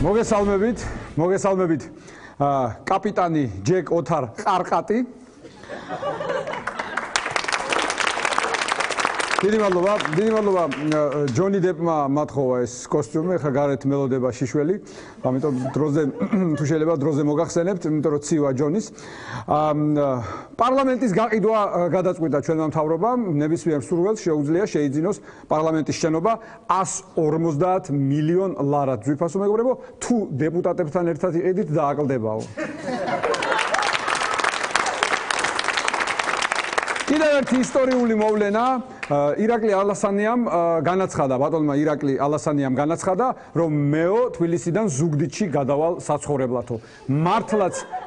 მოგესალმებით კაპიტანი ჯეკ ოთარ ყარყატი. დიდი მადლობა ჯონი დებმა მათხოვა ეს კოსტიუმი, ხა გარეთ მელოდება შიშველი, ამიტომ დროზე თუ შეიძლება დროზე მოგახსენებთ, იმიტომ რომ ცივა ჯონის. პარლამენტის გაყიდვა გადაწყვიტა ჩვენმა მთავრობამ, ნებისმიერ მსურველს შეუძლია შეიძინოს პარლამენტის შენობა 150 მილიონ ლარად. ძვირფასო მეგობრებო, თუ დეპუტატებთან ერთად იყიდით დააკლდებაო. კიდევ ერთი ისტორიული მოვლენა ირაკლი ალასანიამ განაცხადა, ბატონმა ირაკლი ალასანიამ განაცხადა, რომ მეო თბილისიდან ზუგდიდში გადავალ საცხოვრებლათო.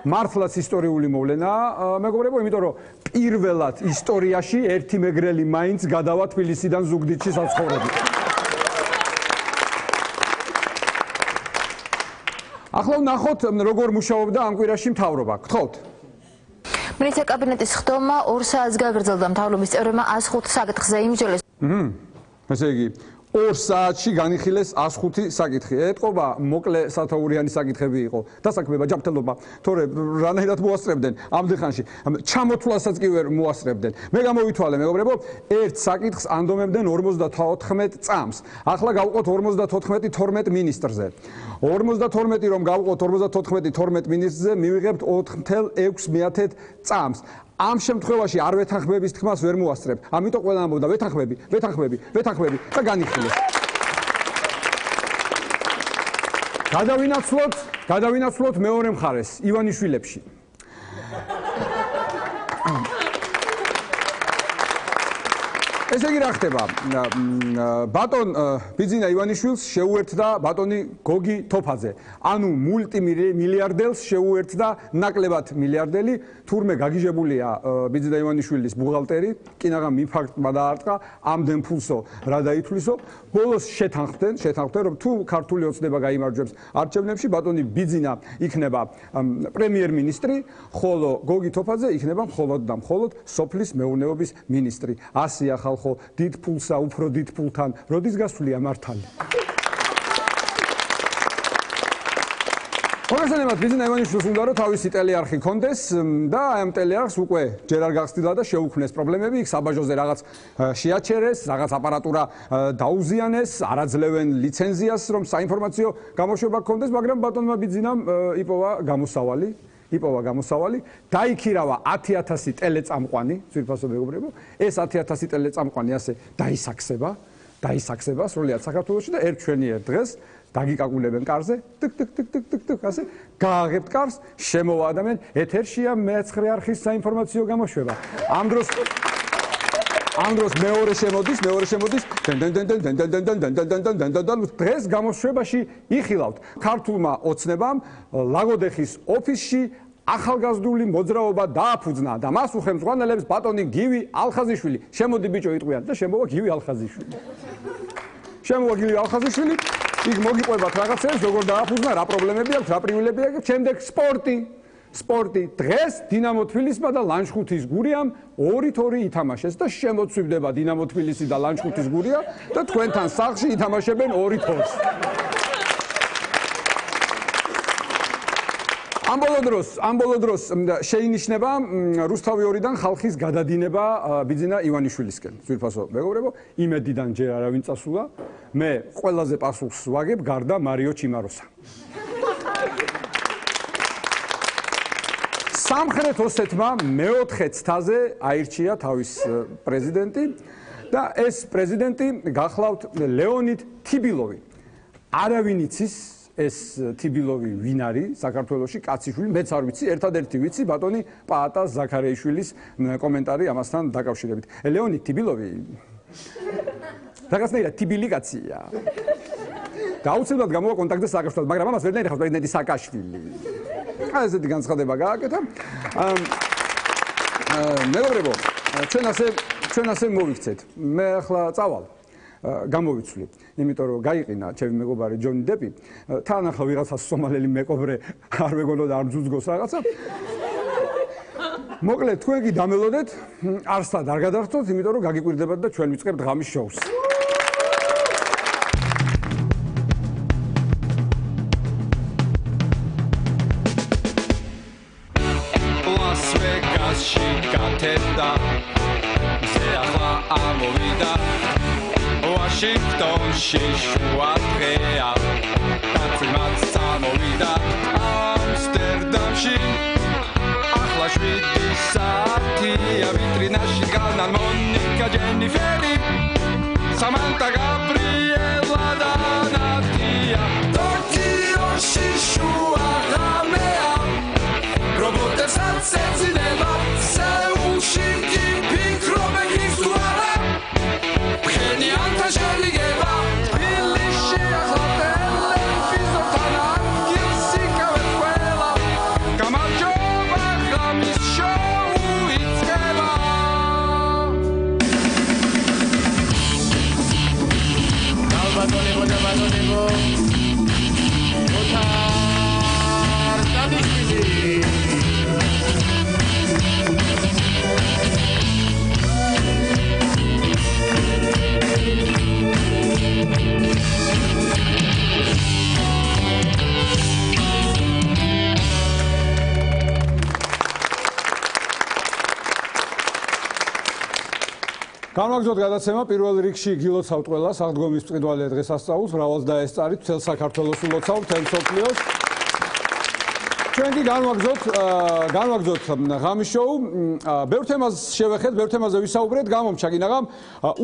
მართლაც ისტორიული მოვლენაა, მეგობრებო, იმიტომ რომ პირველად ისტორიაში ერთი მეგრელი მაინც გადავა თბილისიდან ზუგდიდში საცხოვრებლად. ახლა ვნახოთ, როგორ მუშაობდა ამ კვირაში მთავრობა. გთხოვთ. მინისტრთა კაბინეტის ხდომა 2 საათს გაგრძელდა, მთავრობის წევრებმა 105 საკითხზე იმსჯელეს. ესე იგი 2 საათში განიხილეს 105 საკითხი. ეტყობა მოკლე სათაურიანი საკითხები იყო. დასაქმება, ჯანმრთელობა, თორე რანაირად მოასწრებდნენ ამდენხანში. ჩამოთვლასაც კი ვერ მოასწრებდნენ. მე გამოვითვალე, მეგობრებო, ერთ საკითხს ანდომებდნენ 54 წამს. ახლა გავყოთ 54-12 მინისტრზე. 52 რომ გავყოთ 54-12 მინისტრზე, მივიღებთ 4.6 წამს. ამ შემთხვევაში არ ვეთანხმების თქმას ვერ მოასწრებ. ამიტომ ყველა ამბობდა ვეთანხმები და განიხილეს. გადავინაცვლოთ მეორე მხარეს, ივანიშვილებში. ესე იგი რა ხდება? ბატონ ბიძინა ივანიშვილს შეუერთდა ბატონი გოგი თოფაძე. ანუ მულტიმილიარდელს შეუერთდა ნაკლებად მილიარდელი. თურმე გაგიჟებულია ბიძინა ივანიშვილის ბუღალტერი, კინაღამ ინფარქტმა დაარტყა, ამდენ ფულსო რა დაითვლისო. ბოლოს შეთანხმდნენ, რომ თუ ქართული ოცნება გაიმარჯვებს არჩევნებში, ბატონი ბიძინა იქნება პრემიერ-მინისტრი, ხოლო გოგი თოფაძე იქნება მხოლოდ სოფლის მეურნეობის მინისტრი. ასია ხალხო დიდ ფულსა, უფრო დიდ ფულთან, როდის გასვლია მართალი? მოგესალმებით, ბიძინა ივანიშვილს უნდა რომ თავისი ტელეარხი ქონდეს და ამ ტელეარხს უკვე ჯერ არ გახსნილა და შეუქმნეს პრობლემები, იქ საბაჟოზე რაღაც შეაჩერეს, რაღაც აპარატურა დაუზიანეს, არაძლევენ ლიცენზიას, რომ საინფორმაციო გამოშვება ქონდეს, მაგრამ ბატონმა ბიძინამ იპოვა გამოსავალი, დაიქირავა 10,000 ტელეწამყვანი, ძვირფასო მეგობრებო, ეს 10,000 ტელეწამყვანი ასე დაისაქსება სრულიად საქართველოში და ერთ ჩვენიერ დღეს დაგიკაკულებენ კარზე, ტიკ ასე, გააღებთ კარს, შემოვა ადამიანი, ეთერშია მეცხრე არხის საინფორმაციო გამოშვება. ამ დროს მეორე შემოდის, დღეს გამოშვებაში იხილავთ ქართულმა ოცნებამ ლაგოდეხის ოფისში ახალგაზრდული მოძრაობა დააფუძნა და მას უხელმძღვანელებს ბატონი გივი ალხაზიშვილი. შემოდი ბიჭო იტყვიან და შემოვა გივი ალხაზიშვილი. იქ მოგიყვებათ რაღაცებს, როგორ დააფუძნა, რა პრობლემები აქვს, რა პრივილეგიები აქვს, შემდეგ სპორტი. დღეს დინამო თბილისმა და ლანჩხუთის გურიამ 2-2 ითამაშეს და შემოცვივდება დინამო თბილისი და ლანჩხუთის გურია და თქვენთან სახლში ითამაშებენ 2-2-ს. ამ ბოლო დროს შეინიშნება რუსთავი 2-დან ხალხის გადადინება ბიძინა ივანიშვილისკენ. ძვირფასო მეგობრებო, იმედიდან ჯერ არავინ წასულა. მე ყველაზე პასუხს ვაგებ გარდა მარიო ჩიმაროსა. სამხრეთ ოსეთმა მეოთხე ცთაზე აირჩია თავის პრეზიდენტი და ეს პრეზიდენტი გახლავთ ლეონიდ თიბილოვი. არავინ იცის ეს თიბილოვი ვინ არის საქართველოში, კაციშვილი, მეც არ ვიცი, ერთადერთი ვიცი ბატონი პაატა ზაქარეიშვილის კომენტარი ამასთან დაკავშირებით. ლეონიდ თიბილოვი რაღაცნაირად თიბილი კაცია. და აუცილებლად გამოვა კონტაქტზე სააკაშვილთან, მაგრამ ამას ვერ დაინახავს პრეზიდენტი სააკაშვილი. ესეთი განცხადება გააკეთა. მეგობრებო, ჩვენ ასე მოვიქცეთ. მე ახლა წავალ. გამოვიცვლი, იმიტომ რომ გაიყინა ჩემი მეგობარი ჯონი დეპი, თან ახლა ვიღაცა სომალელი მეკობრე არ მეგონოდა არ ძუძგოს რაღაცა. მოკლედ, თქვენ კი დამელოდეთ, არსად არ გადახცოთ, იმიტომ რომ გაგიკვირდებათ და ჩვენ ვიწყებთ ღამის შოუს. ვაშინგტონში შუა დღეა კაცმაც წამოვიდა ამსტერდამში ახლა 7 საათია ვიტრინაში დგანან მონიკა ჯენიფერი სამანტა გაბრიელა და ნატია ტოკიოში შუა ღამეა რობოტებსაც ეძინება სეულში კი ფიქრობენ ის თუ არა ფხენიანთა შელიგება თბილისში ახლა ტელევიზორთან ადგილს იკავებს ყველა გამარჯობა ღამის შოუ იწყება ბატონებო ოთარ დანიშვილი განვაგრძოთ გადაცემა პირველ რიგში გილოცავთ ყველა საღდგომის მწყიდვალე დღესასწაულს მრავალს დაესწარით მთელ საქართველოს ულოცავთ მთელ მსოფლიოს ჩვენ კი განვაგრძოთ ღამის შოუ ბევრ თემას შევეხეთ ბევრ თემაზე ვისაუბრეთ გამომჩა კინაღამ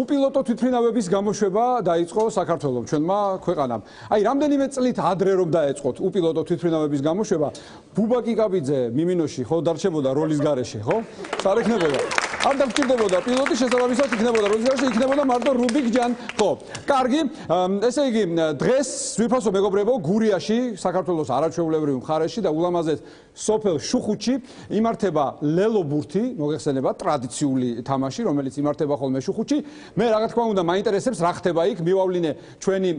უპილოტო თვითმფრინავების გამოშვება დაიწყო საქართველოს ჩვენმა ქვეყანამ აი რამდენიმე წლით ადრე რომ დაეწყოთ უპილოტო თვითმფრინავების გამოშვება ბუბა კიკაბიძე მიმინოში ხო დარჩებოდა როლის გარეშე ხო სარეკნებოდა არ დაგჭირდებოდა პილოტი შესაბამისად იქნებოდა როლის გარეშე იქნებოდა მარტო რუბიკ ჯან ხო კარგი ესე იგი დღეს ვიფასო მეგობრებო გურიაში საქართველოს არაჩვეულებრივ მხარეში და ულამაზეს სოფელ შუხუთში იმართება ლელო ბურთი მოგეხსენება ტრადიციული თამაში რომელიც იმართება ხოლმე შუხუთში მე რა თქმა უნდა მაინტერესებს რა ხდება იქ მივავლინე ჩვენი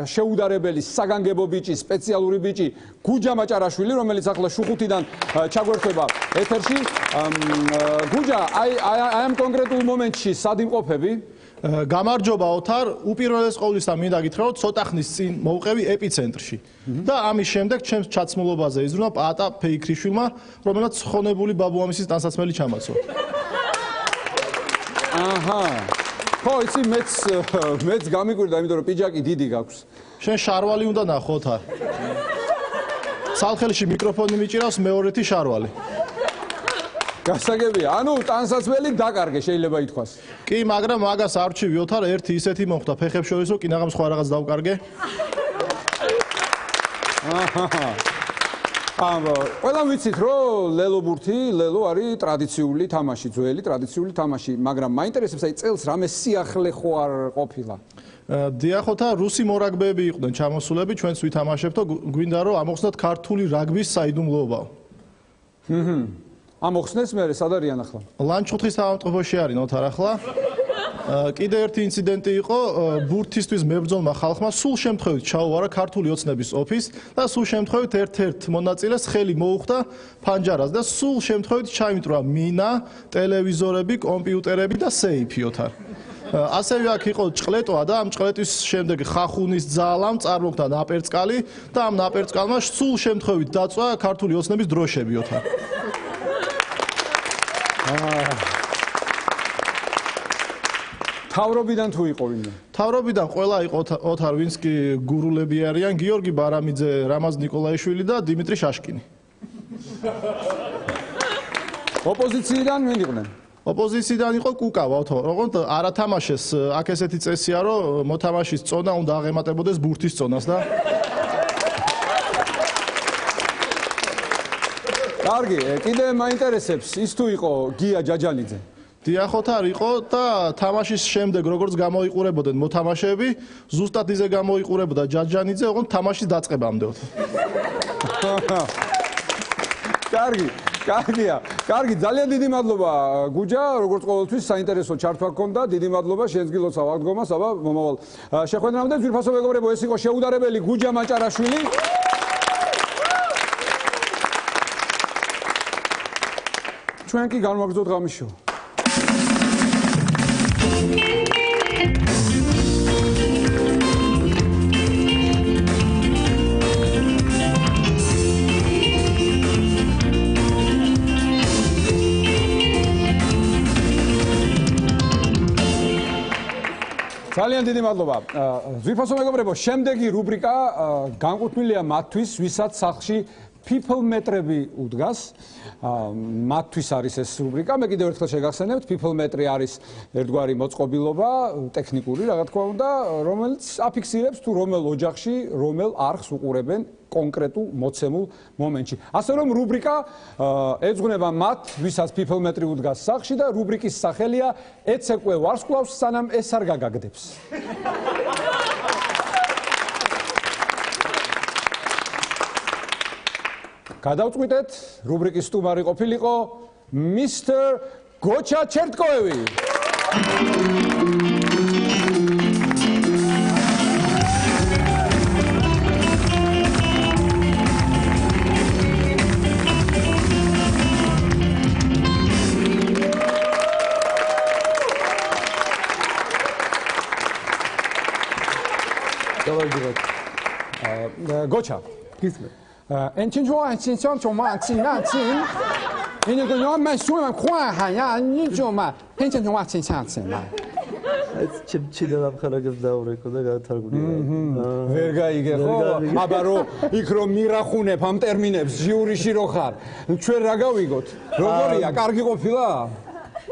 შეუდარებელი საგანგებო ბიჭი სპეციალური ბიჭი გუჯა მაჭარაშვილი რომელიც ახლა შუხუთიდან ჩაგვერთვება ეთერში გუჯა აი ამ კონკრეტულ მომენტში სად იმყოფები გამარჯობა ოთარ უპირველეს ყოვლისა მინდა გითხრათ ცოტა ხნის წინ მოვყევი ეპიცენტრში და ამის შემდეგ ჩემს ჩაცმულობაზე იზრუნვა პატა ფეიქრიშვილმა რომელსაც ხონებული ბაბუამისის ტანსაცმელი ჩამაცვა აჰა ხო იცი მეც გამიკვირდა იმიტომ რომ პიჯაკი დიდი გაქვს შენ შარვალი უნდა ნახო ოთარ სალხელში მიკროფონი მიჭირავს მეორეთი შარვალი გასაგებია ანუ ტანსაცმელი დაკარგე შეიძლება ითქვას კი მაგრამ მაგას არ ვჩივი ოთარ ერთი ისეთი მოხდა ფეხებს შორის რომ კინაღამ სხვა რაღაც დავკარგე ყველა ვიცით რომ ლელო ბურთი ლელო არის ტრადიციული თამაში ძველი ტრადიციული თამაში მაგრამ მაინტერესებს აი წელს რამე სიახლე ხო არ ყოფილა დიახ ოთარ რუსი მორაგბეები იყვნენ ჩამოსულები ჩვენც ვითამაშებთო გვინდა რომ ამოხსნათ ქართული რაგბის საიდუმლოებაო ამოხსნეს მე სად არიან ახლა ლანჩხუთის საავადმყოფოში არის ოთარ ახლა კიდე ერთი ინციდენტი იყო ბურთისთვის მებრძოლმა ხალხმა სულ შემთხვევით ჩაუვარა ქართული ოცნების ოფისს და სულ შემთხვევით ერთ-ერთ მონაწილეს ხელი მოუხდა ფანჯარას და სულ შემთხვევით ჩაიმტვრა მინა ტელევიზორები კომპიუტერები და სეიფი ოთარ ასევე აქ იყო ჭყლეტვა და ამ ჭყლეტვის შემდეგ ხახუნის ძალამ წარმოგდა ნაპერწკალი და ამ ნაპერწკალმა სულ შემთხვევით დაწვა ქართული ოცნების დროშები ოთარ თავრობიდან თუ იყო ვინმე? თავრობიდან ყველა იყო ოთარ ვინც კი გურულები არიან გიორგი ბარამიძე, რამაზ ნიკოლაიშვილი და დიმიტრი შაშკინი. ოპოზიციიდან ვინ იყვნენ? ოპოზიციიდან იყო კუკავა ოთო. როგორც არ ათამაშეს აქ ესეთი წესია რომ მოთამაშის წონა უნდა აღემატებოდეს ბურთის წონას და კარგი, კიდე მაინტერესებს ის თუ იყო გია ჯაჯანიძე. დიახ ოთარ იყო და თამაშის შემდეგ როგორც გამოიყურებოდნენ მოთამაშეები, ზუსტად ისე გამოიყურებოდა ჯაჯანიძე, ოღონდ თამაშის დაწყებამდე ოთარ. კარგი, კარგია. კარგი, ძალიან დიდი მადლობა გუჯა, როგორც ყოველთვის საინტერესო ჩართვა გქონდა. დიდი მადლობა შენს გილოცავ აღდგომას, აბა მომავალ შეხვედრამდე ძვირფასო მეგობრებო, ეს იყო შეუდარებელი გუჯა მაჭარაშვილი. ჩვენ კი განვაგრძოთ ღამის შოუ. ძალიან დიდი მადლობა. ძვირფასო მეგობრებო, შემდეგი რუბრიკა განკუთვნილია მათთვის, ვისაც სახლში people მეტრები უდგას. მათთვის არის ეს რუბრიკა. მე კიდევ ერთხელ შეგახსენებთ, people მეტრი არის ერთგვარი მოწყობილობა, ტექნიკური, რა თქმა უნდა, რომელიც აფიქსირებს თუ რომელ ოჯახში, რომელ არხს უყურებენ კონკრეტულ მოცემულ მომენტში. ასე რომ რუბრიკა ეძღვნება მათ, ვისაც people მეტრი უდგას სახლში და რუბრიკის სახელია ეცეკვე ვარსკვლავს, სანამ ეს არ გაგაგდებს. გადავწყვიტეთ, რუბრიკის სტუმარი ყოფილიყო Mr. გოჩა ჩერტკოევი. გოჩა. გისმე. 엔진 좋아, 진짜 좋아, 진짜. 이제 그 요만 수만 과하야, 니 좋아. 엔진 좋아, 진짜. ჩიჩილა ხარაგებს დაურეკო და გაათარგმნია. ვერ გაიგე ხო? აბა რო იქ რო მირახუნებ ამ ტერმინებს ჟიურიში რო ხარ. ჩვენ რა გავიგოთ? როგორია? კარგი ყოფილა?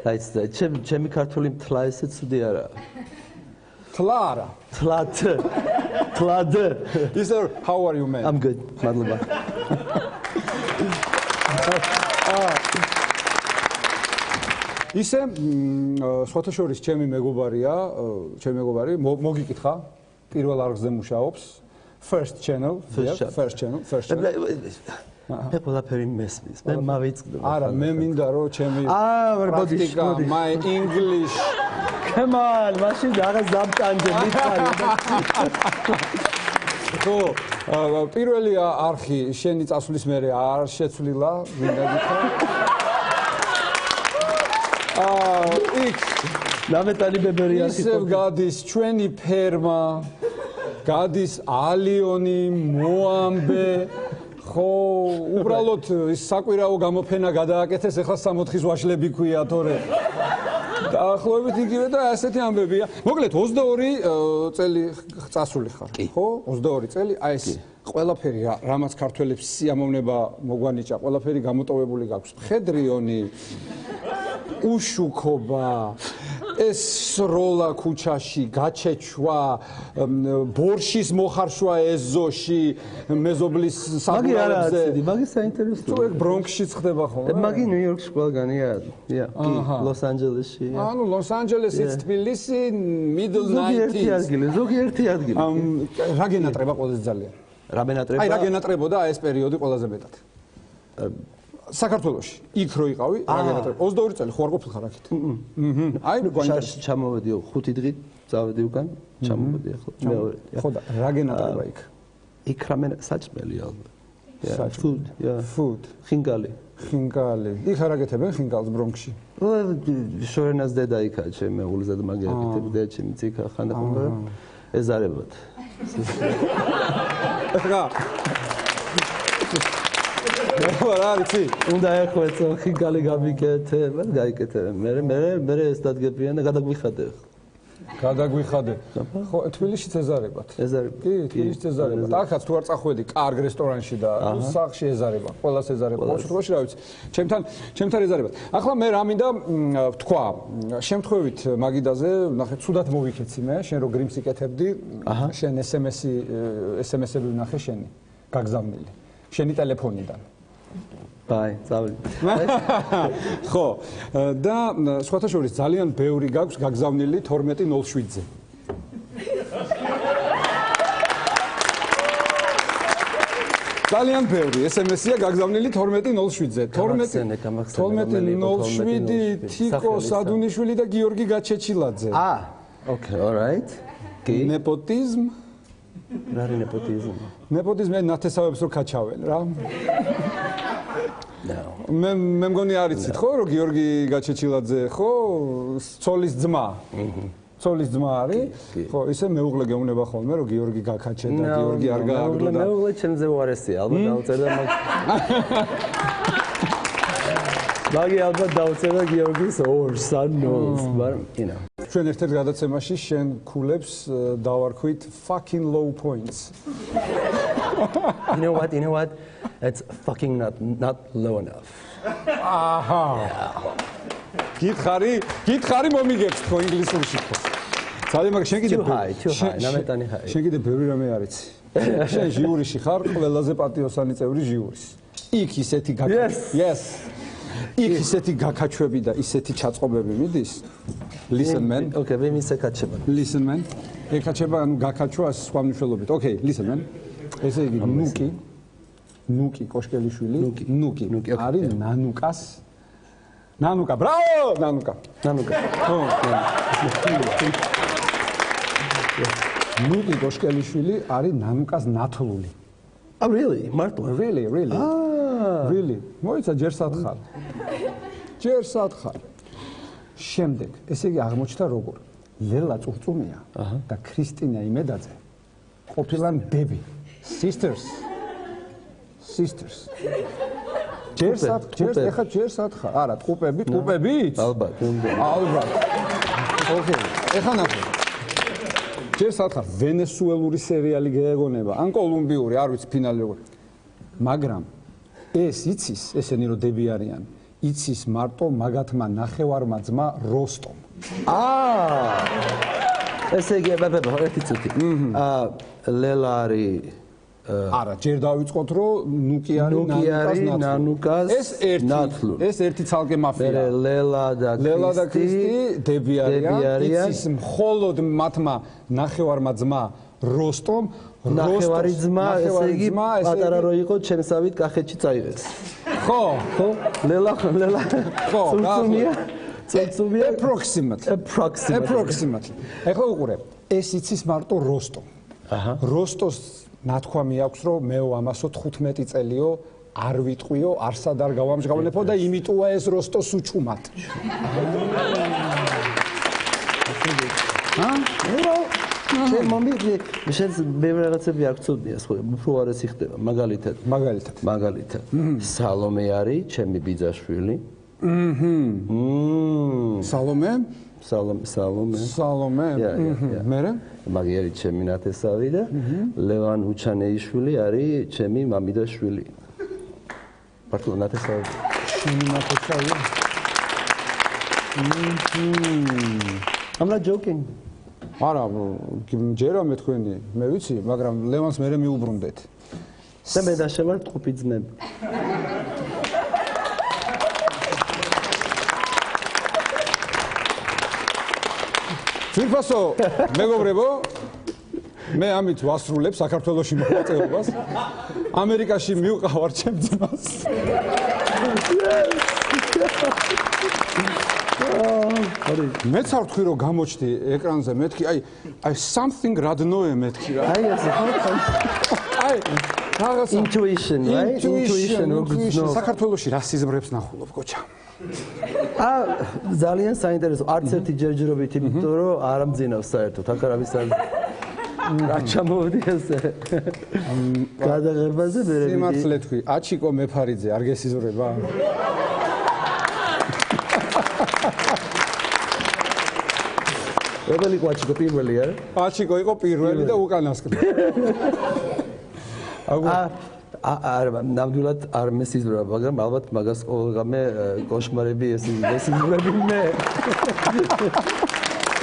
დაიც და ჩემი ქართული მთლა ესე ცუდი არა. თლარა. თლად. Sir, how are you man? I'm good. მადლობა. ისე სხვათა შორის ჩემი მეგობარი მოგიკითხა პირველ არხზე მუშაობს first channel. მე ყველაფერი მესმის. მე მავიწყდება. არა, მე მინდა რომ ჩემი პრაქტიკა, my English. Come on, მაშინ რაღაც დამტანჯე მითხარი. ხო, პირველი არხი შენი წასვლის მერე არ შეცვლილა, მინდა გითხრა. იქ ნამეტანი ბებერი არის. ისევ გადის ჩვენი ფერმა, გადის ალიონი, მოამბე. ხო, უბრალოდ ის საკვირაო გამოფენა გადააკეთეს, ეხლა 64-ის ვაშლები ქვია თორე. დაახლოებით იგივე და ასეთი ამბებია. მოკლედ 22 წელი წასული ხარ, ხო? 22 წელი, აი ეს ყველაფერი რამაც ქართველებს სიამოვნება მოგვანიჭა, ყველაფერი გამოტოვებული გაქვს. მხედრიონი, უშუქობა, ეს სროლა ქუჩაში, გაჩეჩვა, ბორშის მოხარშვა ეზოში, მეზობლის საბურავებზე. მაგი საინტერესოა. თუ ეგ ბრონქსშიც ხდება ხოლმე? მაგი ნიუ-იორკში ყველგანია. კი, ლოს-ანჯელესში. ანუ ლოს-ანჯელესიც, თბილისი, middle 90s. ზოგიერთი ადგილი. რა გენატრება ყველაზე ძალიან? რა მენატრება? აი რა გენატრებოდა ეს პერიოდი ყველაზე მეტად? საქართველოში იქ რო იყავი, რა გენატრება? 22 წელი ხო არ ყოფილხარ აქეთ? აი გვაინტერესებს. ჩამოვედი 5 დღით, წავედი უკან, ჩამოვედი ახლა მეორე. ხო და რა გენატრება იქ? იქ რა საჭმელი ალბათ. Food. ხინკალი. იქ არ აკეთებენ ხინკალს ბრონქსში? შორენას დედა იქა ჩემი მეუღლეზე და მაგი აკეთებ და ჩემი ციკა ხანდახანდა ეზარებათ. რა რა არის? უნდა ეხვეწო ხინკალი გამიკეთე, გაიკეთე. მე ეს დადგებიან და გადაგვიხადე. გადაგვიხადე. ხო, თბილისშიც ეზარებათ. კი, თბილისშიც ეზარებათ. ახაც თუ არ წახვედი კარგ რესტორანში და სახლში ეზარება. ყველას ეზარება. ყოველ შემთხვევაში რა ვიცი, ჩემთან ეზარებათ. ახლა მე რა მინდა ვთქვა, შემთხვევით მაგიდაზე, ნახე, ცუდად მოვიქეცი მე, შენ რო გრიმს იკეთებდი, შენ SMS-ები ვნახე შენი, გაგზავნილი. შენი ტელეფონიდან. ბაი, წავედი. ხო, და სხვათა შორის ძალიან ბევრი გაქვს გაგზავნილი 12:07-ზე. ძალიან ბევრი SMS-ია გაგზავნილი 12:07-ზე. 12:07 თიკო სადუნიშვილი და გიორგი გაჩეჩილაძე. Okay, all right. ნეპოტიზმ? რა არის ნეპოტიზმი? ნეპოტიზმი ნათესავებს რო ქაჩავენ რა. მე მგონი არიცით ხო რომ გიორგი გაჩეჩილაძე ხო ცოლის ძმა. ცოლის ძმა არის? ხო, ისე მეუღლე გეუბნება ხოლმე რომ გიორგი გაქაჩე და გიორგი არ გააგდო და მეუღლე ჩემზე უარესია, ალბათ დაუწერდა მაგი ალბათ დაუწერდა გიორგის ორ son knows, but you know. ჩვენ ერთ-ერთ გადაცემაში შენ ქულებს დავარქვით fucking low points. You know what? It's fucking not low enough. აჰა. გითხარი მომიგებს თქო ინგლისურში თქო. ძალიან მაგ შენ კიდე Too high, ნამეტანი high. შენ კიდე ბევრი რამე არიცი. შენ ჟიურიში ხარ ყველაზე პატიოსანი წევრი ჟიურის. იქ ისეთი Yes. იქ ისეთი გაქაჩვები და ისეთი ჩაწყობები მიდის. Listen man. Okay, მე მისე კაჩება. Listen man. ეკაჩება ანუ გაქაჩვა სხვა მნიშვნელობით. Okay, listen man. ესე იგი ნუკი კოშკელიშვილი. ნუკი. არის ნანუკა. ბრავო! ნანუკა. ხო. ნუკი კოშკელიშვილი არის ნანუკას ნათლული. Oh really? მარტო. Really. Really. მოიცა ჯერ სათხარ. შემდეგ, ესე იგი აღმოჩნდა როგორ ლელა წურწუმია და ქრისტინა იმედაძე ყოფილან დები. Sisters. ჯერ სათხარ. არა, ტყუპებით? ალბათ. Okay. ეხლა ნახე. ჯერ სათხარ ვენესუელური სერიალი გეეგონება, ან კოლუმბიური, არ ვიცი ფინალი როგორ. მაგრამ ეს იცის, ესენი რომ დები არიან, იცის მარტო მაგათმა ნახევარმა ძმა როსტომ. ესე იგი, ერთი წუთი. ლელა არის არა, ჯერ დავიწყოთ, რომ ნუკი არის ნანუკას ნათლული. ეს ერთი ცალკე მაფია. ლელა და ქრისტი დები არიან. იცის მხოლოდ მათმა ნახევარმა ძმა როსტომ. ნახევარი ძმა, ესე იგი, პატარა რო იყო, ჩემსავით კახეთში წაიღეს. ხო. ლელა. ხო, წუწუმია. Approximately. ეხლა უყურე, ეს იცის მარტო როსტომ. როსტოს ნათქვამი აქვს, რომ მეო ამასო 15 წელიო არ ვიტყვიო, არსად არ გავამჟღავნებო და იმიტოა ეს როსტოს უჩუმად. შენ მომიდი, შენ ბევრი რაღაცები არ გწოდნია, ხო, უფრო არ ეს იხდება, მაგალითად. სალომე არის, ჩემი ბიძაშვილი. სალომე? სალომე. მერე? მაგიერი ჩემი ნათესავი და ლევან უჩანეიშვილი არის ჩემი მამიდაშვილი. პარტო ნათესავი. შენი ნათესავი? I'm not joking. არა, ჯერა მე თქვენი, მე ვიცი, მაგრამ ლევანს მერე მიუბრუნდეთ. და მე დაშევარ ტყუპი ძმები. ძირფასო, მეგობრებო, მე ამით ვასრულებ საქართველოში მოღვაწეობას. ამერიკაში მივყავარ ჩემ ძმას. მეც არ ვთქვი რომ გამოჩდი ეკრანზე, მეთქი, აი something radnoe მეთქი რა. აი ეს აი რაღაც intuition, right? Intuition. საქართველოში რასიზმებს ნახულობ, კოჩა. ძალიან საინტერესო, არც ერთი ჯერჯერობით, იმიტომ რომ არ ამძინავს საერთოდ, აქ არავის არ ჩამოვიდი ესე. გადაღებაზე მე სიმართლე თქვი, აჩიკო მეფარიძე არ გესიზმრება? ებელი ყვაჩიკო პირველი არა? აჩიკო იყო პირველი და უკანასკნელი. არა, ნამდვილად არ მესიზმრება, მაგრამ ალბათ მაგას ყოველგამე კოშმარები ესიზმრები მე.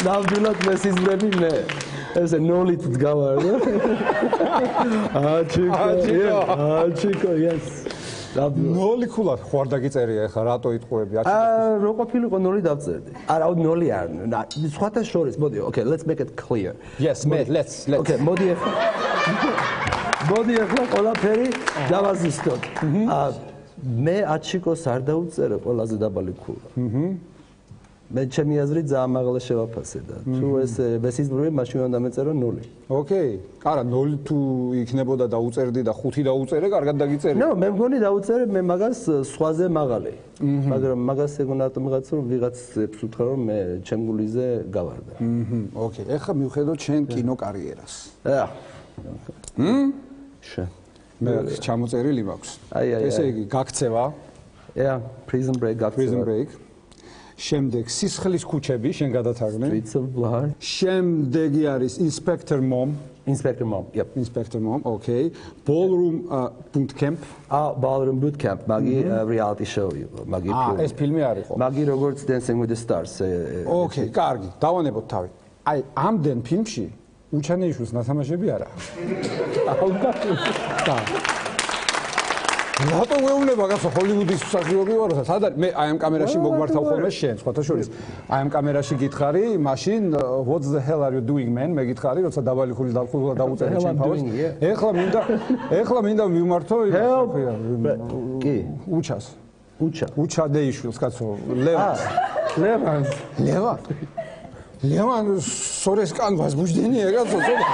ნამდვილად მესიზმრები მე. ესე ნოლით დგავარ და. აჩიკო, yes. ნოლი ქულად ხوار დაგიწერია ახლა რატო იტყუები აჩიკოს? რო ყოფილიყო ნოლი დავწერდი. არა, ნოლი არ. სხვათა შორის, მოდი, okay, let's make it clear. Yes, let's. Okay, მოდი ახლა ყველაფერი დავაზუსტოთ. მე აჩიკოს არ დაუწერე ყველაზე დაბალი ქულა. მე ჩემი აზრით ძალიან მაღლა შევაფასე და თუ ეს მესიზმრები მაშინ უნდა დამეწერო 0. ოკეი. არა, 0 თუ იქნებოდა დაუწერდი და 5 დაუწერე, კარგად დაგიწერე. ნო, მე მგონი დაუწერე მე მაგას სხვაზე მაღალი. მაგრამ მაგას ეგონა რატომღაც რომ ვიღაცებს უთხრა რომ მე ჩემ გულიზე გავარდა. ოკეი. ეხლა მივხედოთ შენ კინო კარიერას. მე ჩამოწერილი მაქვს. ესე იგი, გაქცევა. Prison Break. შემდეგ სისხლის ქუჩები, შენ გადათარგმნე. Streets of Blood. შემდეგი არის Inspector Mom. Inspector Mom. Yep. Inspector Mom, okay. Ballroom Boot Camp. Ballroom Boot Camp, მაგი reality show იყო, მაგი ფილმი. ეს ფილმი არ იყო. მაგი როგორც Dancing with the Stars. Okay, კარგი, დავანებოთ თავი. აი, ამდენ ფილმში უჩანეიშვილს ნათამაშები არა. ალბათ. და რატო ვეუბნება კაცო ჰოლივუდის მსახიობი ვარ და სად არის მე აი ამ კამერაში მოგმართავ ხოლმე შენ სხვათა შორის აი ამ კამერაში გითხარი მაშინ what the hell are you doing man მე გითხარი როცა დაბალი ხულის დახულა დაუწერე ჩემ ფავს ეხლა მინდა მივმართო კი უჩა დეიშვილს კაცო ლევან სორეს კანვას ბუჯდენია კაცო ცოტა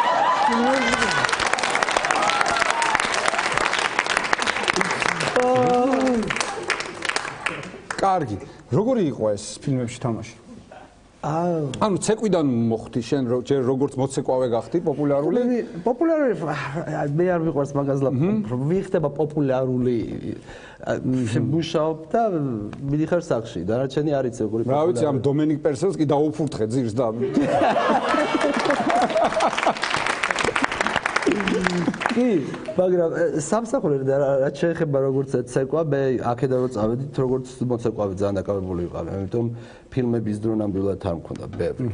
კარგი. როგორი იყო ეს ფილმებში თამაში? ანუ ცეკვიდან მოხდი შენ ჯერ როგორც მოცეკვავე გახდი პოპულარული? პოპულარული მე არ მიყვარს მაგას ვიხდება პოპულარული მუშაობ და მიდიხარ სახში. დანარჩენი არ იცი როგორი რა ვიცი ამ დომენიკ პერსელს კი დაუფურთხე ძირს და კი, მაგრამ სამსახურე რაც შეეხება როგორც ცეკვა, მე აქედან რო წავედით, როგორც მოცეკვავე ძალიან დაკავებული ვიყავ, ამიტომ ფილმების დრო ნამდვილად არ მქონდა ბევრი.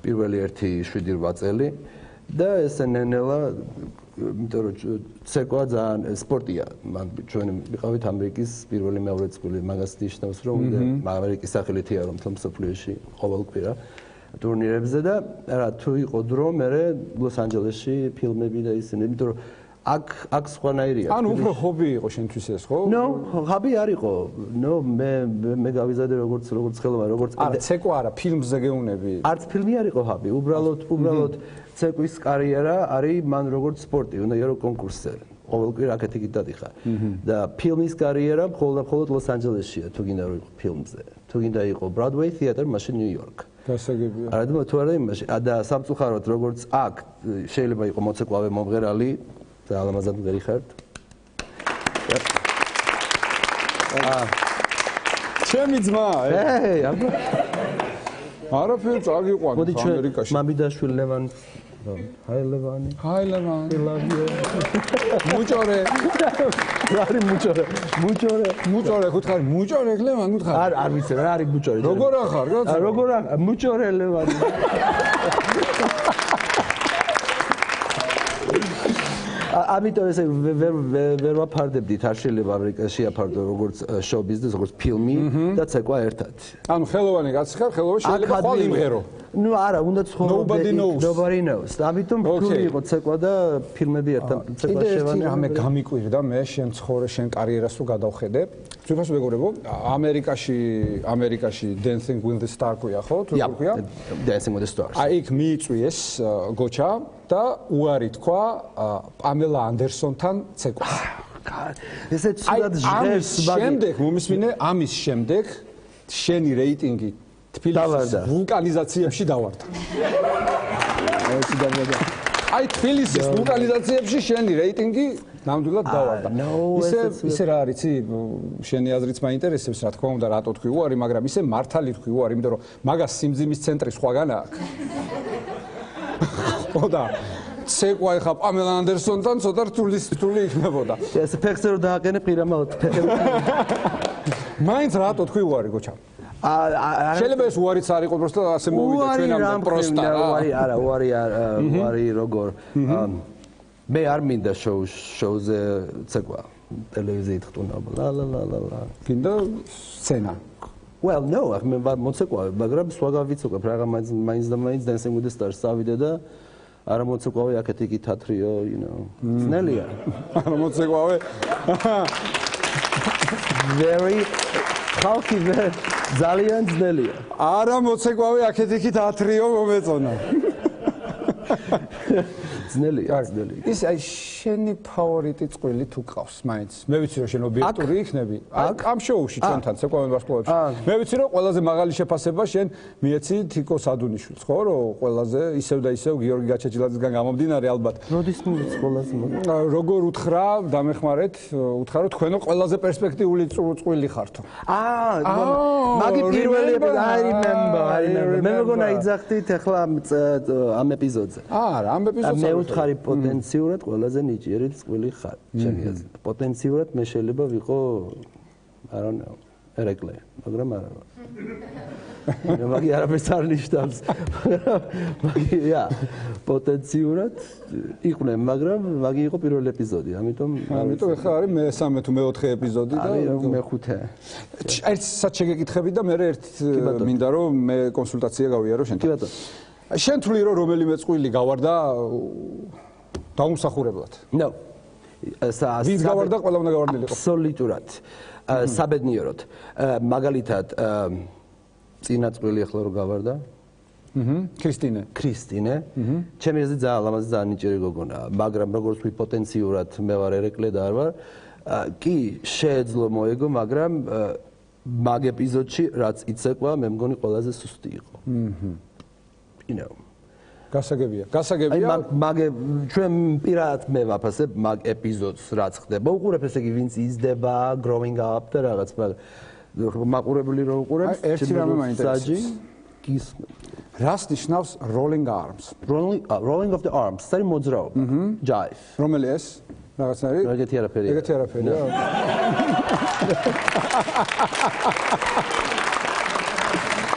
პირველი 1-7 წელი და ეს ნენელა, იმიტომ რომ ცეკვა ძალიან სპორტია. მან ჩვენ ვიყავით ამერიკის პირველი მეორე წელი, მაგას ნიშნავს რომ ამერიკის სახელითია რომ თელ მსოფლიოში ყოველ კვირა ტურნირებზე და რა თუ იყო დრო მე ლოს-ანჯელესში ფილმები და ისინი იმიტომ რომ აქ სხვანაირია ანუ უფრო ჰობი იყო შენთვის ეს ხო? No, ჰობი არ იყო. No, მე გავიზარდე როგორც ხელოვანი, როგორც არა, ცეკვა არა, ფილმზე გეუნები. არც ფილმი არ იყო ჰობი, უბრალოდ ცეკვის კარიერა არის მან როგორც სპორტი, უნდა იარო კონკურსზე. ყოველ კვირა აქეთი გიდადიხარ. და ფილმის კარიერა მხოლოდ ლოს-ანჯელესშია, თუ გინდა რომ იყო ფილმზე. თუ გინდა იყო Broadway theater, მაშინ New York. გასაგებია. არა და თუ არა იმაში და სამწუხაროდ როგორც აქ შეიძლება იყო მოცეკვავე მომღერალი და ალამაზად მღერი ხართ. ჩემი ძმა, არაფერ წაგიყვანე ამერიკაში. მამიდაშვილი ლევან Hi Levani. Hi Levani. I love you. მუჭორე. არის მუჭორე. მუჭორე ხუთხარი, მუჭორე ლევანი ხუთხარი. არ ვიცი რა არის მუჭორე. როგორ ახარ, კაცო? როგორ ახარ? მუჭორე ლევანი. ამიტომ ესე ვერ ვაფარდებდით, არ შეიძლება ამერიკაში აფარდო როგორც შოუ ბიზნეს, როგორც ფილმი და ცეკვა ერთად. ანუ ხელოვანი კაცი ხარ, ხელოვანი შეიძლება ხვალ იმღერო. ნუ არა, უნდა Nobody knows. ამიტომ ფული იყო ცეკვა და ფილმები ერთად ცეკვა შევანა. კიდე რამე გამიკვირდა მე შენ ცხოვრე, შენ კარიერას თუ გადავხედე. თვითონ მეგობრებო, ამერიკაში Dancing with the Stars ყია ხო? თუ ყია? Dancing with the Stars. აი იქ მიიწვიეს გოჩა და უარი თქვა პამელა ანდერსონთან ცეკვას. ესე ცუდად ჟღერს, შემდეგ მომისმინე ამის შემდეგ შენი რეიტინგი თბილისის ვულკანიზაციებში დავარდა. აი თბილისის ვულკანიზაციებში შენი რეიტინგი ნამდვილად დავარდა. ისე რა არის, შენი აზრიც მაინტერესებს, რა თქმა უნდა, რატო თქვი უარი, მაგრამ ისე მართალი თქვი უარი, იმიტომ რომ მაგას სიმძიმის ცენტრი სხვაგან აქვს. ხოდა ცეკვა ეხა პამელა ანდერსონთან ცოტა რთული იქნებოდა. ეს ფეხზე რომ დააყენე პირამალად. მაინც რატო თქვი უარი გოჩა? შეიძლება ეს უარიც არ იყო პროსტა ასე მოვიდა ჩვენამდე პროსტა რა. უარი როგორ მე არ მინდა შოუზე ცეკვა ტელევიზიით ხტუნა ლა. გინდა სცენა. Well, no, მე მოცეკვავე, მაგრამ სხვა გავიცოქებ რაღა მაინც და მაინც Dancing with the Stars ავიდე და არა მოცეკვავე აქეთ იგი თათრიო, you know. ძნელია. არა მოცეკვავე. Very ხალხი ძალიან ძნელია. არა მოცეკვავე აქეთ იქით ათრიო მომეწონა. ძნელია, ძნელია. ის აი შენი ფავორიტი წყვილი თუ ყავს მაინც. მე ვიცი რომ შენ ობიექტური იქნები. ამ შოუში ჩვენთან საკვირველ ვარსკვლავებში. მე ვიცი რომ ყველაზე მაღალი შეფასება შენ მიეცი თიკო სადუნიშვილს, ხო? რომ ყველაზე ისევ და ისევ გიორგი გაჩეჩილაძისგან გამომდინარე ალბათ. როდის მივიც ყველაზე როგორ უთხრა დამეხმარეთ, უთხრა რომ თქვენო ყველაზე პერსპექტიული წყვილი ხართო. მაგი პირველი I remember. მე მგონა იძახდით ახლა ამ ეპიზოდზე. არა, ამ ეპიზოდზე. მე ვუთხარი პოტენციურად ყველაზე ნიჭიერი წყვილი ხარ, ჩემი აზრით. პოტენციურად მე შეიძლება ვიყო I don't know, ერეკლე, მაგრამ არა. მაგი არაფერს არ ნიშნავს. პოტენციურად იყვნენ, მაგრამ მაგი იყო პირველი ეპიზოდი, ამიტომ ეხლა არის მე-3 თუ მე-4 ეპიზოდი და მე-5. ერთ სად შეგეკითხები და მე ერთ მინდა რომ მე კონსულტაცია გავიარო შენთან. კი ბატონო. შენ თვლი რომ რომელიმე წყვილი გავარდა დაუმსახურებლად? No. ვინც გავარდა, ყველა უნდა გავარდნილიყო. აბსოლუტურად. საბედნიეროდ. მაგალითად წინა წყვილი ახლა რო გავარდა? ქრისტინე. ჩემი აზრით ძალიან ლამაზი ძალიან ნიჭიერი გოგონა, მაგრამ როგორც ვთქვი პოტენციურად მე ვარ ერეკლე და არ ვარ. კი, შეეძლო მოეგო, მაგრამ მაგ ეპიზოდში რაც იცეკვა, მე მგონი ყველაზე სუსტი იყო. გასაგებია. მაგ ჩვენ პირადად მე ვაფასებ მაგ ეპიზოდს რაც ხდება. უყურებ ესე იგი ვინც იზრდება, growing up და რაღაც მაყურებელი რო უყურებს, ერთი რამე მაინტერესებს. გისმენ. რას ნიშნავს rolling arms? Rolling of the arms. ეს არის მოძრაობა. Jive. რომელი ეს? რაღაცნაირი? ეგეთი არაფერია.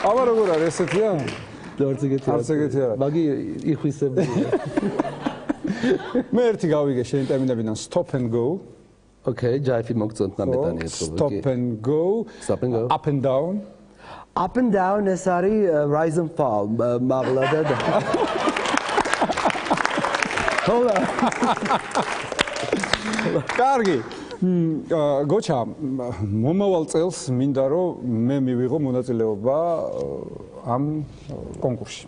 აბა როგორ არის ესეთია? არც ეგეთი არა. მაგი იხვისებია. მე ერთი გავიგე შენ ტერმინებიდან stop and go. Okay, jive მოგწონთ ნამეტანი ეთქობა. Stop and go. Up and down. Up and down ეს არის rise and fall. მაღლა და ჰოლა. კარგი. გოჩა, მომავალ წელს მინდა რომ მე მივიღო მონაწილეობა ამ კონკურსში.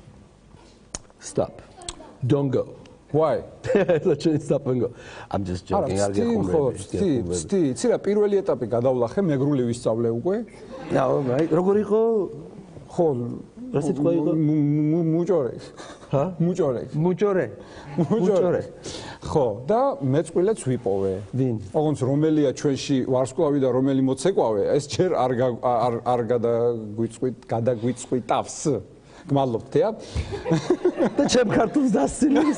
Stop. Don't go. Why? Let's stop and go. I'm just joking. არ გეხუმრები. იცი რა, პირველი ეტაპი გადავლახე, მეგრული ვისწავლე უკვე. როგორ იყო? ხო, რა სიტყვა იყო? მუჭორე. ჰა? მუჭორე. ხო, და მეწყვილეც ვიპოვე. ვინ? ოღონდ რომელია ჩვენში ვარსკვლავი და რომელი მოცეკვავე, ეს ჯერ არ გადაგვიწყვიტავს. გმადლობთ, ია? და ჩემ ქართულს დასცინის.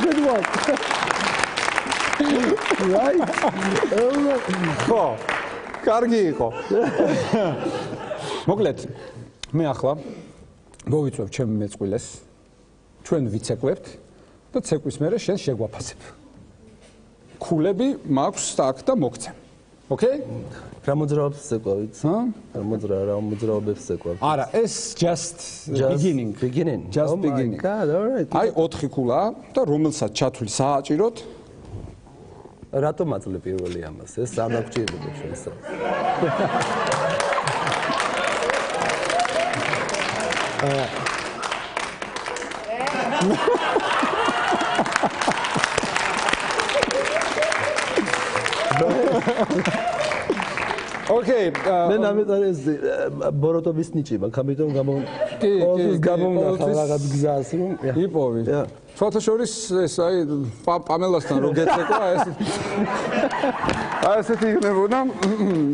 Good one. Right? ხო, კარგი იყო. მოკლედ, მე ახლა მოვიწვევ ჩემ მეწყვილეს, ჩვენ ვიცეკვებთ და ცეკვის მერე შენ შეგვაფასებ. ქულები მაქვს აქ და მოგცემ. Okay? რა მოძრაობს ეკვავით? რა მოძრაობებს ეკვავით? არა, ეს just beginning. Just beginning. God, all right. აი 4 ქულა და რომელსაც ჩათვლი სააჭიროთ. რატომ აძლევ პირველი ამას? ეს არ დაგჭირდება ჩვენს. Okay, მე ნამეტარეს ბოროტობის ნიჭი მაქვს, ამიტომ ყოველთვის გამომნახავ რაღაც გზას, რომ იპოვი. ცოტა შორის ეს აი პამელასთან რო გეცეკვა ეს აი ესეთი იქნებოდა.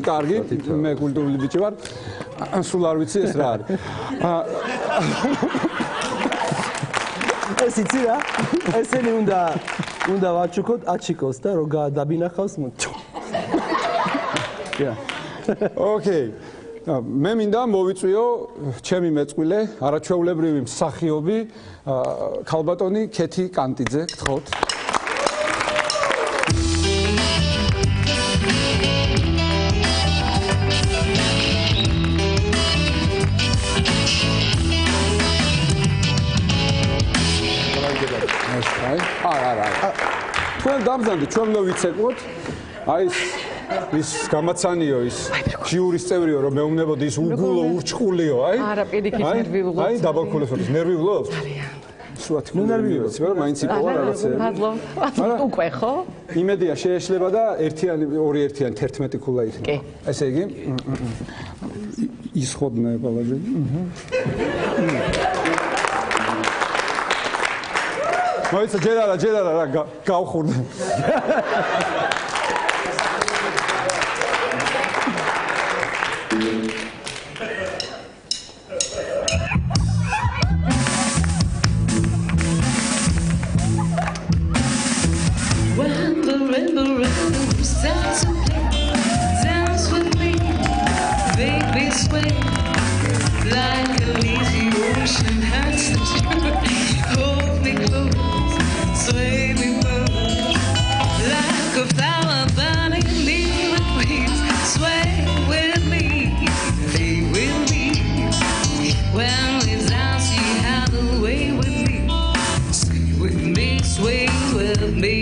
კარგი, მე კულტურული ბიჭი ვარ. სულ არ ვიცი ეს რა არის. ეს იცი რა? ესენი უნდა ვაჩუქოთ აჩიკოს და რო გადაბინახავს მოჩუ. Okay. მე მინდა მოვიწვიო ჩემი მეწყვილე, არაჩვეულებრივი მსახიობი, ქალბატონი ქეთი კანტიძე, გთხოვთ. არა. თქვენ დამზადეთ, ჩვენ უნდა ვიცეკვოთ. აი ის გამაცანიო ის ჟიურის წევრიო რომ მეუბნებოდი ის უგულო ურჩხულიო აი არა პირიქით ნერვიულობ აი დაბაქულებს ნერვიულობ სუათი ნუ ნერვიულობ მაინც იპოვა რაღაცა მადლობა უკვე ხო იმედია შეეშლება და ერთიანი ორი ერთიანი 11 ქულა იქნება ესე იგი ისხოდნა ეპალაჟები მოიცა ჯერ არა რა გავხურდა When the rhythm starts to play, dance with me, baby, sway like a lazy ocean has to hold me close, sway me both like a flower burning me with breeze. Sway with me, lay with me. When we dance, you have a way with me. Sway with me, sway with me.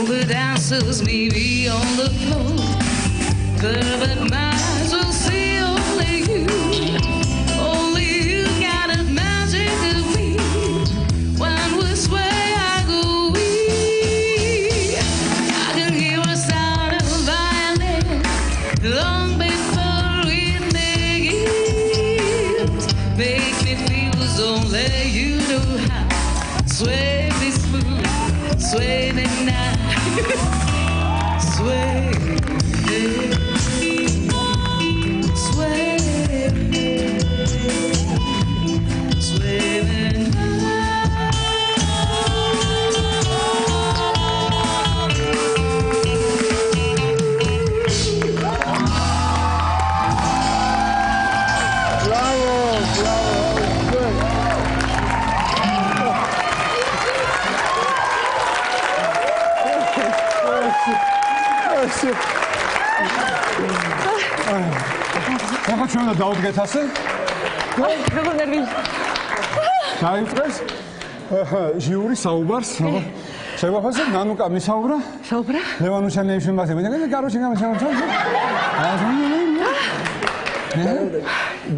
The dancers may be on the floor, but minds will see only you. Only you got a magic of me. When we sway, I go weak. I can hear a sound of violin long before it begins. Make me feel as only you know how. Sway me smooth, sway me now. Sway, sway, sway me ახლა ჩვენ უნდა დავდგეთ ასე როგორ ნერვი დაიწყეს ჟიური საუბარს შეგვაფასე ნანუკა მისაუბრა საუბრა ლევანუშანია შემასება და კაროჩი გამოსავლა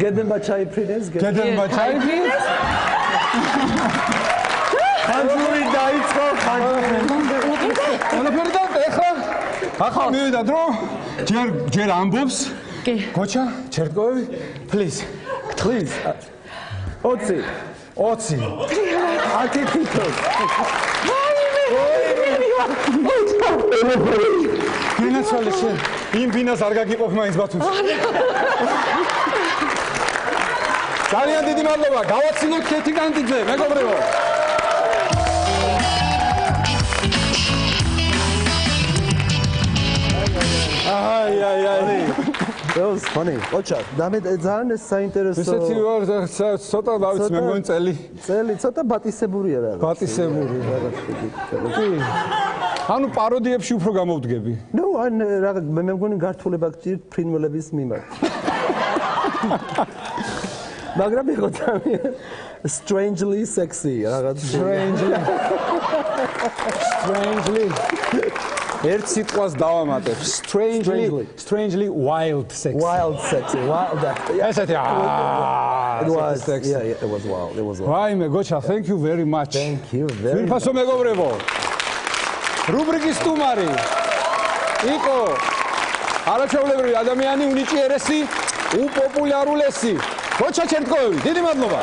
გედემ ბაჩაიფრინეს გედემ ბაჩაიფრინეს ხანძური დაიწყო ყველაფერი და ახლა მივიდა დრო ჯერ ამბობს გოჩა ჩერტკოვი please 20 აკეთითო ფინანსალი შენ იმ ფინანს არ გაგიყოფ მაინც ბათუმს ძალიან დიდი მადლობა გავაცინოთ ქეთი კანტიძე მეგობრებო აი That was funny. ოჩა, დამე ძალიან საინტერესო. ესეთი ვარ ცოტა დავიც მე მგონი წელი ცოტა ბატისებურია რა. ბატისებური კი ანუ პაროდიებში უფრო გამოვდგები No, რა მე მგონი გართულება გჭირთ ფრინველების მიმართ. მაგრამ იყო ძალიან strangely sexy რაღაც strangely ერთ სიტყვას დავამატებ strangely wild sexy ესეთი it was sexy. Yeah, it was wild. ვაიმე გოჩა thank you very much Thank you very much. ვირფასო მეგობრებო რუბრიკის სტუმარი იყო არაჩვეულებრივი ადამიანი უნიჭიერესი უპოპულარულესი გოჩა ჩერტკოვი დიდი მადლობა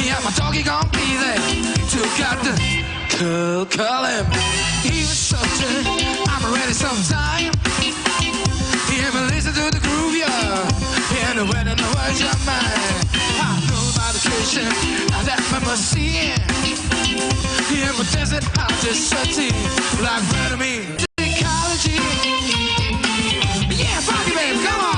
Yeah, my doggy gon' be there to got the call him. He was something, I'm ready sometime. Yeah, but listen to the groove, yeah. Yeah, the weather, the words your mind. I know about the kitchen, I that remember seeing. Yeah, but desert, I'm just shutting like me. Ecology. Yeah, funky baby, come on.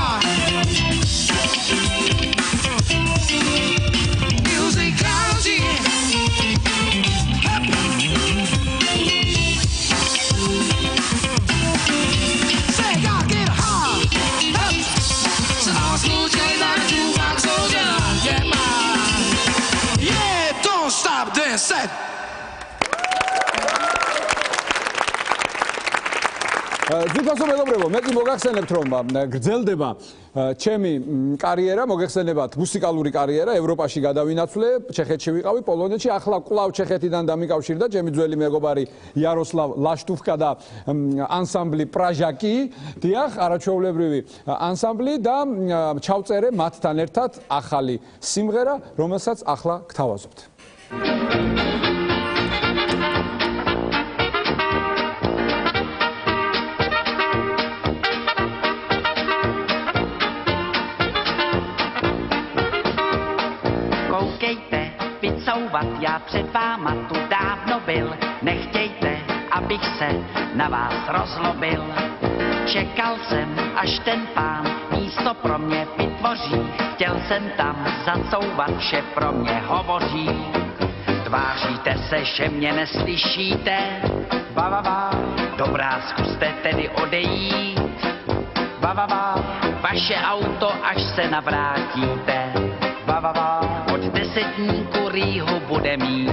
ძვირფასო მეგობრებო, მე კი მოგახსენებთ, რომ გრძელდება ჩემი კარიერა, მოგეხსენებათ მუსიკალური კარიერა, ევროპაში გადავინაცვლე, ჩეხეთში ვიყავი, პოლონეთში, ახლა კვლავ ჩეხეთიდან დამიკავშირდა ჩემი ძველი მეგობარი იაროსლავ ლაშტუფკა და ანსამბლი პრაჟაკი, დიახ, არაჩვეულებრივი ანსამბლი და ჩავწერე მათთან ერთად ახალი სიმღერა, რომელსაც ახლა გთავაზობთ. Koukejte, vycouvat, já před váma tu dávno byl. Nechtějte, abych se na vás rozlobil. Čekal jsem, až ten pán místo pro mě vytvoří. Chtěl jsem tam zacouvat, vše pro mě hovoří. Tváříte se, že mě neslyšíte? Dobrá, zkuste tedy odejít. Vaše auto, až se navrátíte. Od desetníku rýhu bude mít.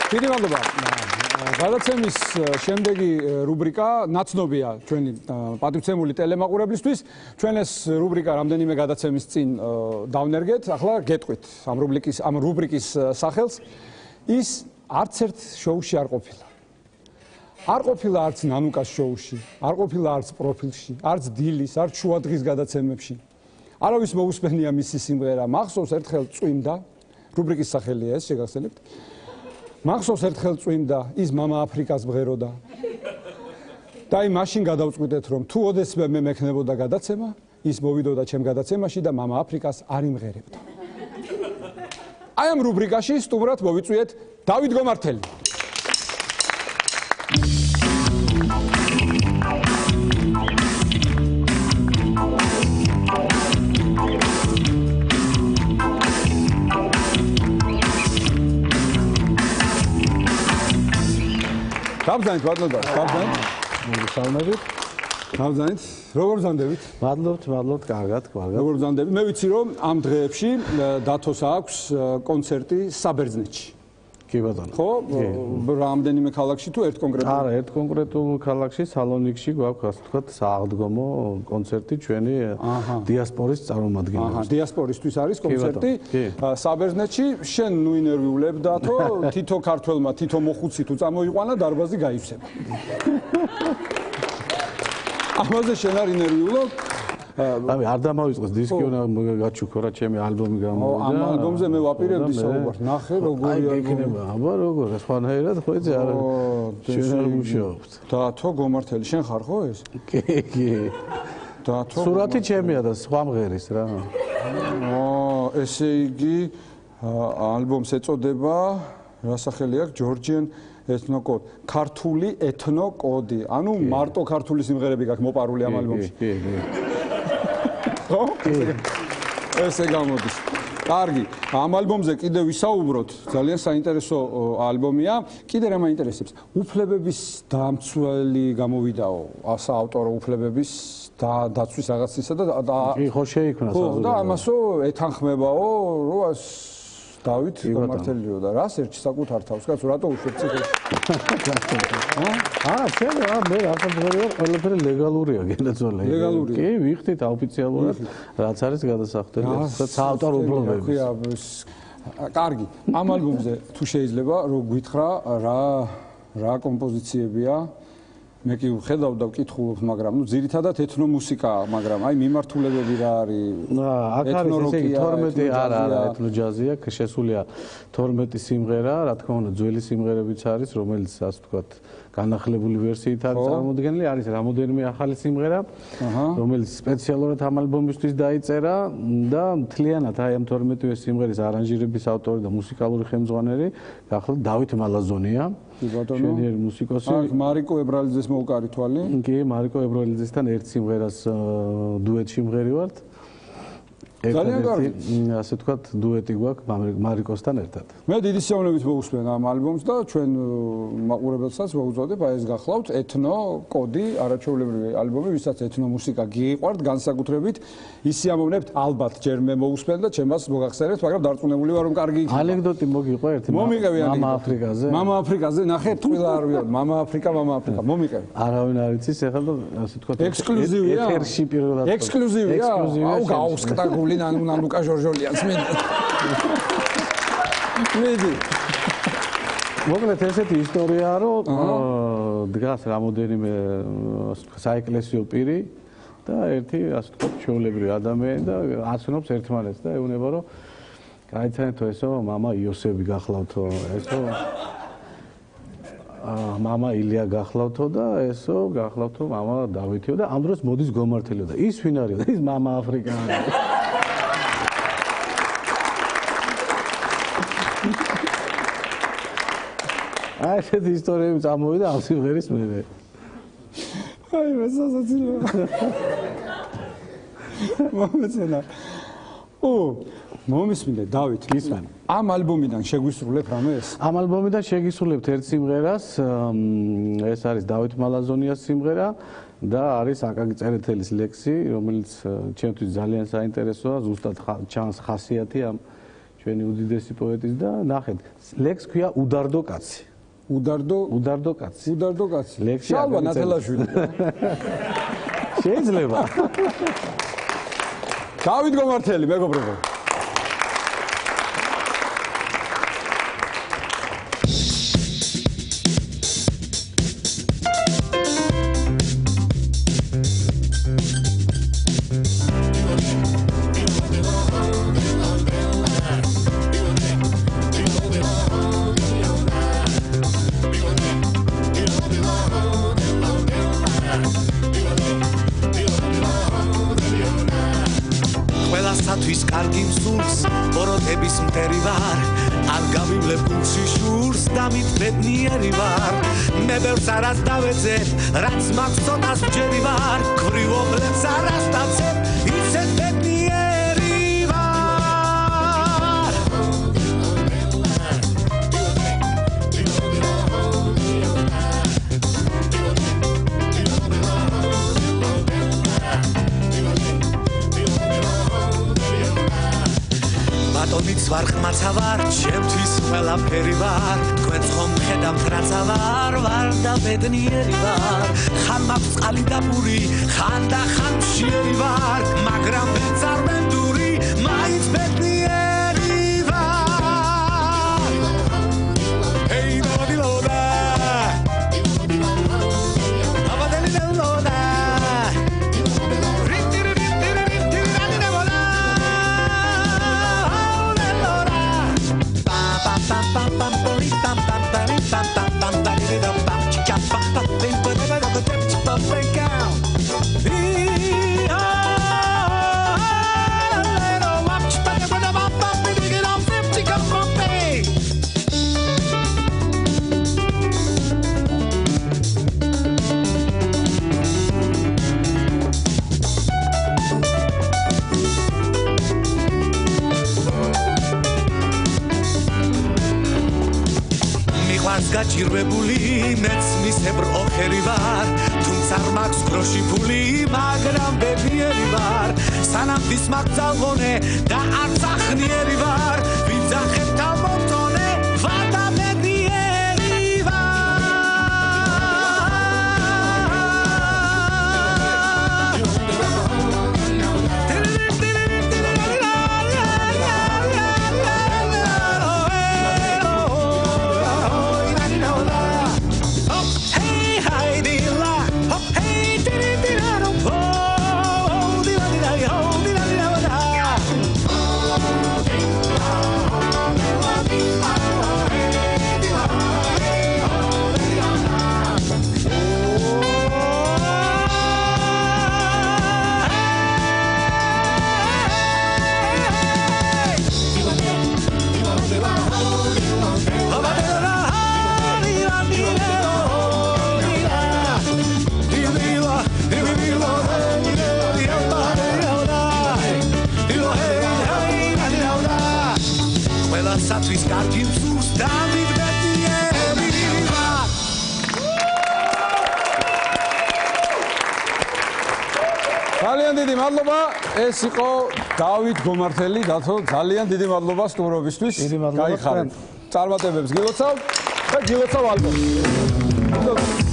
დიდი მადლობა. გადაცემის შემდეგი რუბრიკა ნაცნობია ჩვენი პატივცემული ტელემაყურებლისთვის. ჩვენ ეს რუბრიკა რამდენიმე გადაცემის წინ დავნერგეთ. ახლა გეტყვით ამ რუბრიკის სახელს. ის არც ერთ შოუში არ ყოფილა. არ ყოფილა არც ნანუკას შოუში, არ ყოფილა არც პროფილში, არც დილის, არც შუადღის გადაცემებში. არავის მოусმენია მისი სიმღერა. მახსოვს ერთხელ წვიმდა, რუბრიკის სახელია ეს, შეგახსენებთ. მახსოვს ერთხელ წვიმდა, ის მამა აფრიკას მღეროდა. და აი მაშინ გადავწყვიტეთ, რომ თუ ოდესმე მე მექნებოდა გადაცემა, ის მოვიდოდა ჩემ გადაცემაში და მამა აფრიკას არ იმღერებდა. აი ამ რუბრიკაში სტუმრად მოვიწვიეთ დავით გომართელი. Გავზანით, მადლობა. გავზანით. მოგესალმებით. გავზანით. როგორ ბრძანდებით? მადლობთ, კარგად. როგორ ბრძანდებით? მე ვიცი, რომ ამ დღეებში დათოს აქვს კონცერტი საბერძნეთში. კი ბატონო. ხო? რამდენიმე ქალაქში თუ ერთ კონკრეტულ? არა, ერთ კონკრეტულ ქალაქში, სალონიკში გვაქვს, ასე ვთქვათ, სააღდგომო კონცერტი ჩვენი დიასპორის წარმომადგენლებს. დიასპორისთვის არის კონცერტი საბერძნეთში. შენ ნუ ინერვიულებ დათო, თითო ქართველმა, თითო მოხუცი თუ წამოიყვანა, დარბაზი გაივსება. ამაზე შენ არ ინერვიულობ? აი, არ დამავიწყოს დისკი, უნდა გაჩუქო რა ჩემი ალბომი გამოვიდა. ამ ალბომზე მე ვაპირებდი საუბარს. ნახე როგორი ალბომი. აბა როგორ, სხვანაირად ხო იცი არა. შენ არ მუშაობთ. დათო გომართელი, შენ ხარ ხო ეს? კი. დათო. სურათი ჩემია და სხვა მღერის რა. ესე იგი ალბომს ეწოდება, რა სახელი აქვს? Georgian ეთნოკოდი, ქართული ეთნოკოდი. ანუ მარტო ქართული სიმღერები გაქვს მოპარული ამ ალბომში. კი. ხო? ესე გამოდის. კარგი, ამ ალბომზე კიდევ ვისაუბროთ, ძალიან საინტერესო ალბომია. კიდე რა მაინტერესებს? უფლებების დამცველი გამოვიდაო, საავტორო უფლებების დაცვის რაღაცისა და კი, ხო შეიქმნა საზოგადოება. და ამასო ეთანხმებაო, რო დავით გომართელიო და რას ერჩი საკუთარ თავს, კაცო, რატო უშვებ ციხეში? არა, შენ მე რაღაცა ყველაფერი ლეგალურია, გენეცოლე. ლეგალურია. კი, ვიხდით ოფიციალურად, რაც არის გადასახდელი, საავტორო უფლებები. კარგი, ამ ალბომზე თუ შეიძლება რო გითხრა რა კომპოზიციებია, მე კი ვხედავ და ვკითხულობ, მაგრამ ნუ ძირითადად ეთნო მუსიკაა, მაგრამ აი მიმართულებები რა არის? აქ არის ესე იგი 12 არა, ეთნო ჯაზია, შესულია 12 სიმღერა, რა თქმა უნდა, ძველი სიმღერებიც არის, რომელიც ასე ვთქვათ, განახლებული ვერსიით არის წარმოდგენილი, არის რამოდენიმე ახალი სიმღერა, რომელიც სპეციალურად ამ ალბომისთვის დაიწერა და მთლიანად აი ამ 12 სიმღერის არანჟირების ავტორი და მუსიკალური ხელმძღვანელი გახლავთ დავით მალაზონია. შენიერი მუსიკოსი. აქ მარიკო ებრალიძეს მოუკარი თვალი. კი, მარიკო ებრალიძესთან ერთ სიმღერას დუეტში მღერი ვართ. ძალიან კარგი. ასე ვთქვათ, დუეტი გვაქვს მარიკოსთან ერთად. მე დიდი სიამოვნებით მოვუსმენ ამ ალბომს და ჩვენ მაყურებელსაც მოვუწოდებ, აი ეს გახლავთ ეთნო კოდი, არაჩვეულებრივი ალბომი, ვისაც ეთნო მუსიკა გიყვართ, განსაკუთრებით ის სიამოვნებთ ალბათ ჯერ მე მოვუსმენ და ჩემას მოგახსენებთ, მაგრამ დარწმუნებული ვარ რომ კარგი იქნება. ანეკდოტი მოგიყვა ერთი მომიყევი მამა აფრიკაზე. მამა აფრიკაზე, ნახე, ტყუილა არ ვიარ, მამა აფრიკა, მომიყევი. არავინ არ იცის, ეხლა და ასე ვთქვათ, ექსკლუზივია. ეთერში პირველად. ექსკლუზივია. აუ გაუსკტაგული ნანუკა ჟორჟოლიანს მე. მედი. მოკლედ ესეთი ისტორიაა, რომ დგას რამოდენიმე საეკლესიო პირი და ერთი ასე ვთქვათ ჩვეულებრივი ადამიანი და აცნობს ერთმანეთს და ეუბნება რომ გაიცანეთო ესო მამა იოსები გახლავთო ესო მამა ილია გახლავთო და ესო გახლავთო მამა დავითიო და ამ დროს მოდის გომართელიო და ის ვინ არისო ის მამა აფრიკანი აი ესეთი ისტორიები წამოვიდა ამ სიმღერის მერე აი მასაცილო მომეცენა მომისმინე დავით გისმენ ამ ალბომიდან შეგვისრულებ რამეს ამ ალბომიდან შეგისრულებთ ერთ სიმღერას ეს არის დავით მალაზონიას სიმღერა და არის აკაკი წერეთელის ლექსი რომელიც ჩემთვის ძალიან საინტერესოა ზუსტად ჩანს ხასიათი ამ ჩვენი უდიდესი პოეტის და ნახეთ ლექსს ქვია უდარდო კაცი უდარდო კაცი ლექსი შალვა ნათელაშვილი შეიძლება დავით გომართელი მეგობრებო ყველასათვის კარგი მსურს ბოროტების მტერი ვარ არ გავივლებ გულში შურს და მithbednieri ვარ მე ბევრს არას დავეძებ რაც მაქვს ცოტას ვჯერი ვარ ქვრივობლებს არას დავცებ ისეთ ბედნიერი ვარ ბატონიც ვარ ხმაცა ვარ ჩემთვის ყველაფერი ვარ თქვენც ხომ ხედავთ რაცა ვარ და ბედნიერი ვარ ხან მაქვს წყალი და პური ხან და ხან მშიერი ვარ მაგრამ ვერც არ მენდური მაინც ბედნიერი ვარ ჰეი ნოდილოდა აბადელი ნელოდა გაჭირვებული მეც მისებრ ოხერი ვარ თუმცა არ მაქვს გროში ფული მაგრამ ბედნიერი ვარ სანამ დის მაქვს ძალღონე და არც ახნიერი ვარ ვიძახებ თავმომწონე ვარ და ბედნიერი ვინმეთვის კარგი მსურს დამიდმეტიერი ვარ ძალიან დიდი მადლობა ეს იყო დავით გომართელი დათო ძალიან დიდი მადლობა სტუმრობისთვის გაიხარეთ წარმატებებს გილოცავ და გილოცავ ალბომს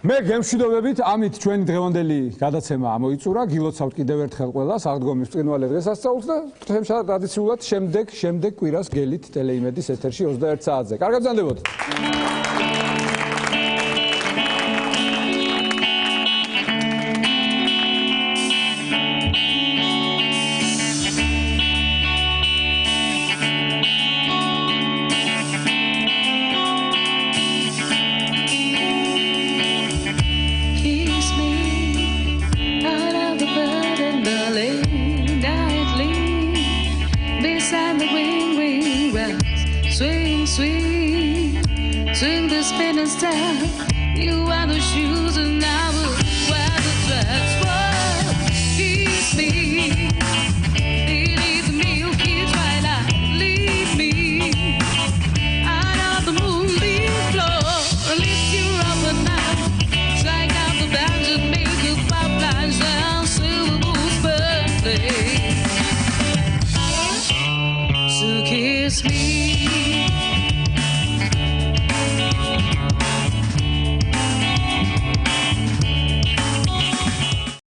მე გემშვიდობებით ამით ჩვენი დღევანდელი გადაცემა ამოიწურა გილოცავთ კიდევ ერთხელ ყველას აღდგომის ბრწყინვალე დღესასწაულს და ტრადიციულად შემდეგ კვირას გელით ტელეიმედის ეთერში 21 საათზე კარგად ბრძანდებოდეთ Swing the spinning style. You are the shoes and I will wear the dress. Whoa, kiss me. Beneath the milky twilight, lead me out of the moonlit floor. Lift you up at night, strike out the bands and make you pop like silver moon's birthday. So kiss me.